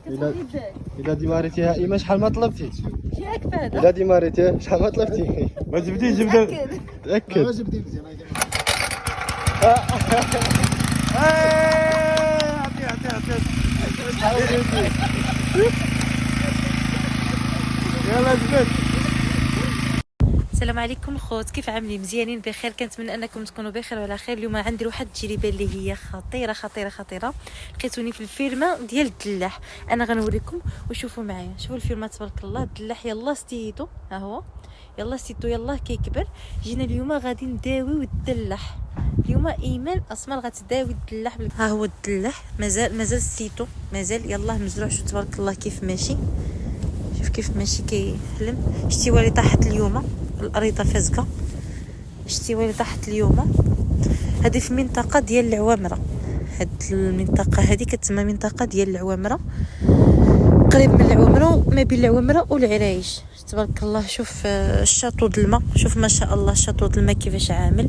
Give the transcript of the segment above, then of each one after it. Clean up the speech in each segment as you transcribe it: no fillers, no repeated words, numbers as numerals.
الا ديماريتيها ايما شحال ما طلبتي؟ ياك بعدا الا ديماريتيها شحال ما طلبتي؟ ما جبديش جبده. تاكد. جبدي مزيان. يلا جبد. السلام عليكم الخوت، كيف عاملين؟ مزيانين بخير؟ كنتمنى انكم تكونوا بخير وعلى خير. اليوم عندي واحد التجربه اللي هي خطيره خطيره خطيره. لقيتوني في الفيرما ديال الدلاح، انا غنوريكم وشوفوا معايا. شوفوا الفيرما تبارك الله، الدلاح يلا ستيتو، ها هو يلا ستيتو يلا كيكبر. جينا اليوم غادي نداويو الدلاح. اليوم ايمان اسمر غتداوي الدلاح. ها هو الدلاح مازال ستيتو مازال يلا مزروع. شوف تبارك الله كيف ماشي، شوف كيف ماشي كيحلم. شتي والي طاحت اليوم الاريطه فازكه، شتي والي طاحت اليوم. هذه في منطقه ديال العوامره، هاد المنطقه هذه كتسمى منطقه ديال العوامره، قريب من العوامره ما بين العوامره والعرايش. تبارك الله شوف الشاطو د الماء، شوف ما شاء الله الشاطو د الماء كيفاش عامل.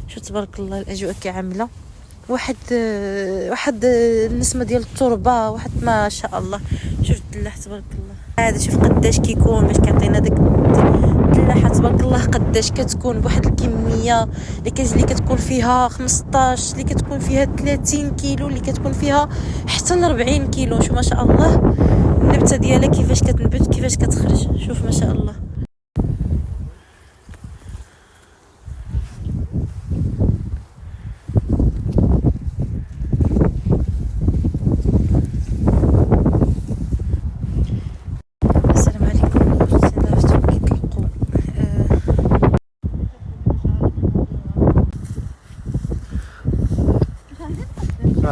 شوف تبارك الله الاجواء كي عامله، واحد النسمه ديال التربه، واحد ما شاء الله. شوف الدلاح تبارك الله هذا، شوف قداش كيكون باش كيعطينا داك الدلاحه تبارك الله. قداش كتكون بواحد الكميه اللي كتكون فيها 15، اللي كتكون فيها 30 كيلو، اللي كتكون فيها حتى ل 40 كيلو. شوف ما شاء الله النبته ديالها كيفاش كتنبت، كيفاش كتخرج. شوف ما شاء الله.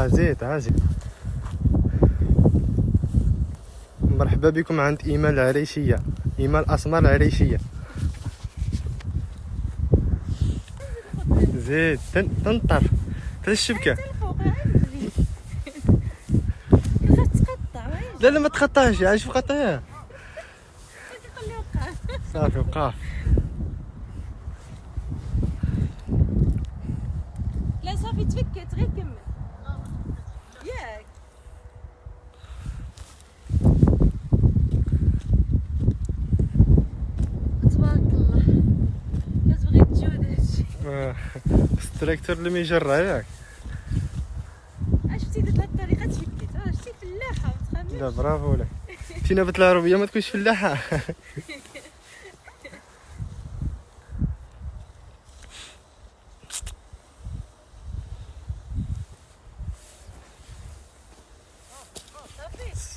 زيت عازي. مرحبا بكم عند ايمان العريشيه، ايمان الاسمر العريشيه. زيت تنطر حتى الشبكه. لا لا ما تقطعش، عايش في قطعها صافي وقف. لا صافي تفكت، غير كمل ياك. تبارك الله كتبغي تجود هادشي. التراكتور اللي ما يجرى ياك. شفتي درت هاد الطريقه تفكت، شتي فلاحه ما تخممش. لا برافو لك. شتي نابت العربيه ما تكونش فلاحه.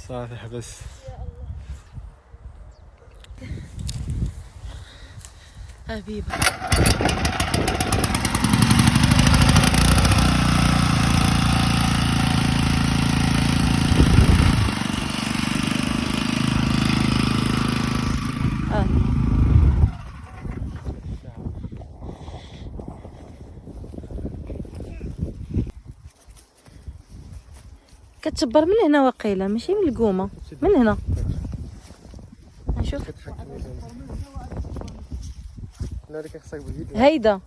صافي حبس. حبيبه كتشبر من هنا واقيلا، ماشي من القومه، من هنا. نشوف هيدا.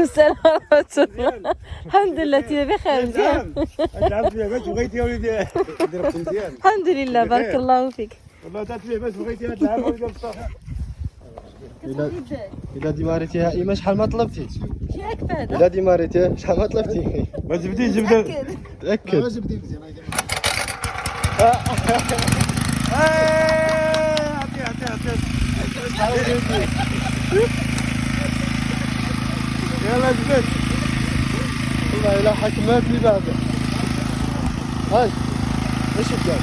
السلام عليكم. الحمد لله تي بخير مزيان. الحمد لله بارك الله فيك. والله درت ليه باش بغيتي هاد العام ولا بصح. الا ديماريتيها ايما شحال ما طلبتي؟ ياك بعدا الا ديماريتيها شحال ما طلبتي؟ ما جبديش جبده. تاكد. جبدي مزيان. يلا جبد. والله الا حكمتني بعدا. هاي ايش بدك؟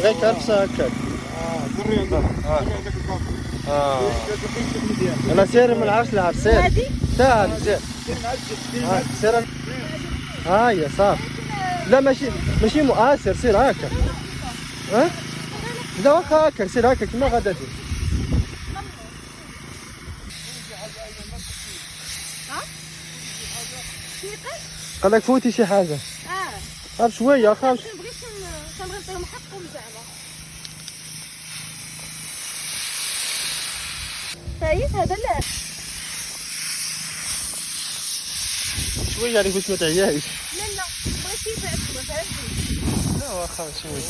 غير كرفسه هكاك. دري عندك. انا سير من العرش لعرش سير. هادي تعال سير. سير. هاي صافي. لا ماشي مؤثر، سير هكا. ها؟ لا واخا هكا سير هكا كيما غادا دير. قال لك فوتي شي حاجه. غير شويه خاف. خايف هذا لا. شويه عليك باش ما تعياش. لا ماشي بعد ما فهمتش. لا واخا شويه.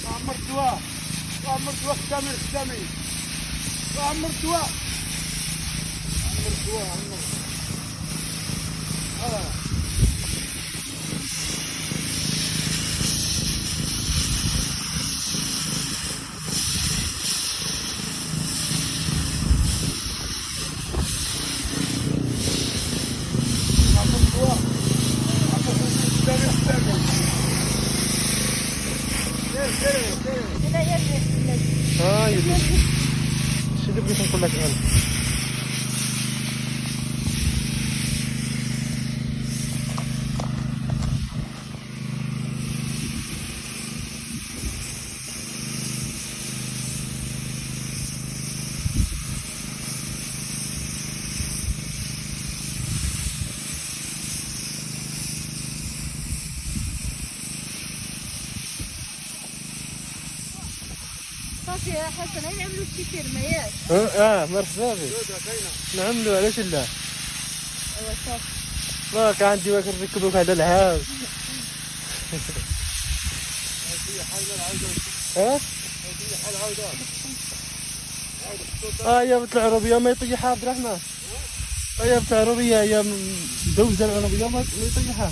عمر الدواء عمر الدواء خدامي خدامي عمر الدواء عمر الدواء عمر عمر الدواء عمر خدامي خدامي لا يا ها يدي شنو اللي بغيت نقول لك انا. صافي يا حسن هاي نعملوا شي فيرميات. مرحبا بك. نعملوا علاش لا. ايوا صافي. ما كان عندي واش نركبوك هذا العام. ها؟ يا بنت العربية ما يطيحها عبد الرحمن. يا بنت العربية يا دوزة العربية ما يطيحها.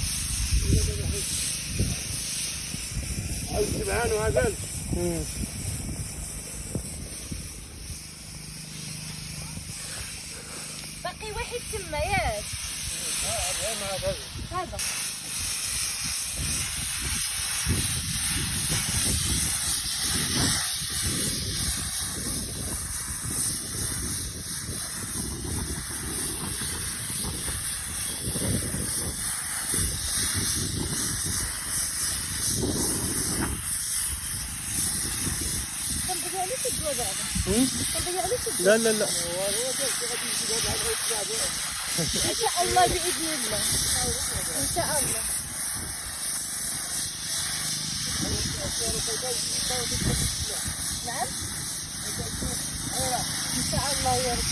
عاود سبعان وهذا باقي واحد تما ياك. هذا كنبغي عليك الدواء بعدا. كنبغي عليك الدواء. لا ان شاء الله باذن الله. ان شاء الله. نعم ان شاء الله يا ربي.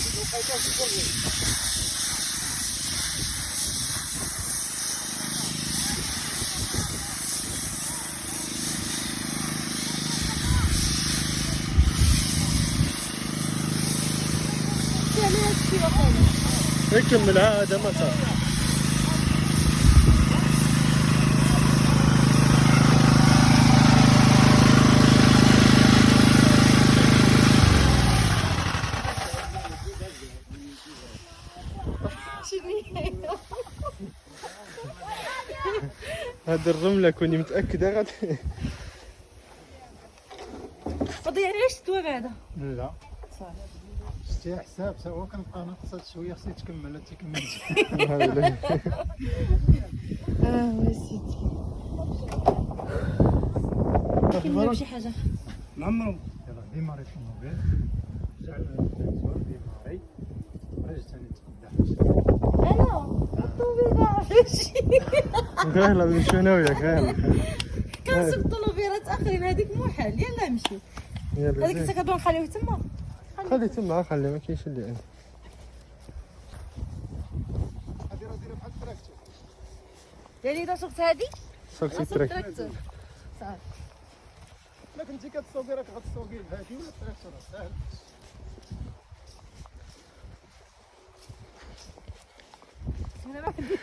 يعني هادشي وخلاص. يكمل هذا ما صار. هذا الرملة كوني متأكدة غادي. فضي علاش الدواء بعدا؟ لا شتي حساب سوا كنبقى ناقصات شويه خصني تكمل تكمل. وسيدي كمل بشي حاجه. نعمرو يلاه ديماري في الموبيل شعل التلفزيون ديماري رجع ثاني تقدح. انا الطوبيله عرفتي غايلة من شنو وياك غايلة. كنسب طلوبيرات اخرين هذيك مو حال. يلا نمشي. يلا هذيك زين. السكادو نخليوه تما. خلي تما خلي ما كاينش اللي عندي. هادي راه دايره بحال التراكتور. يعني اذا سقت هذه سوقتي غنسوق التراك. تراكتور. صافي. ما كنتي كتسوقي راك غتسوقي بهادي ولا التراكتور ساهل. انا ما عندي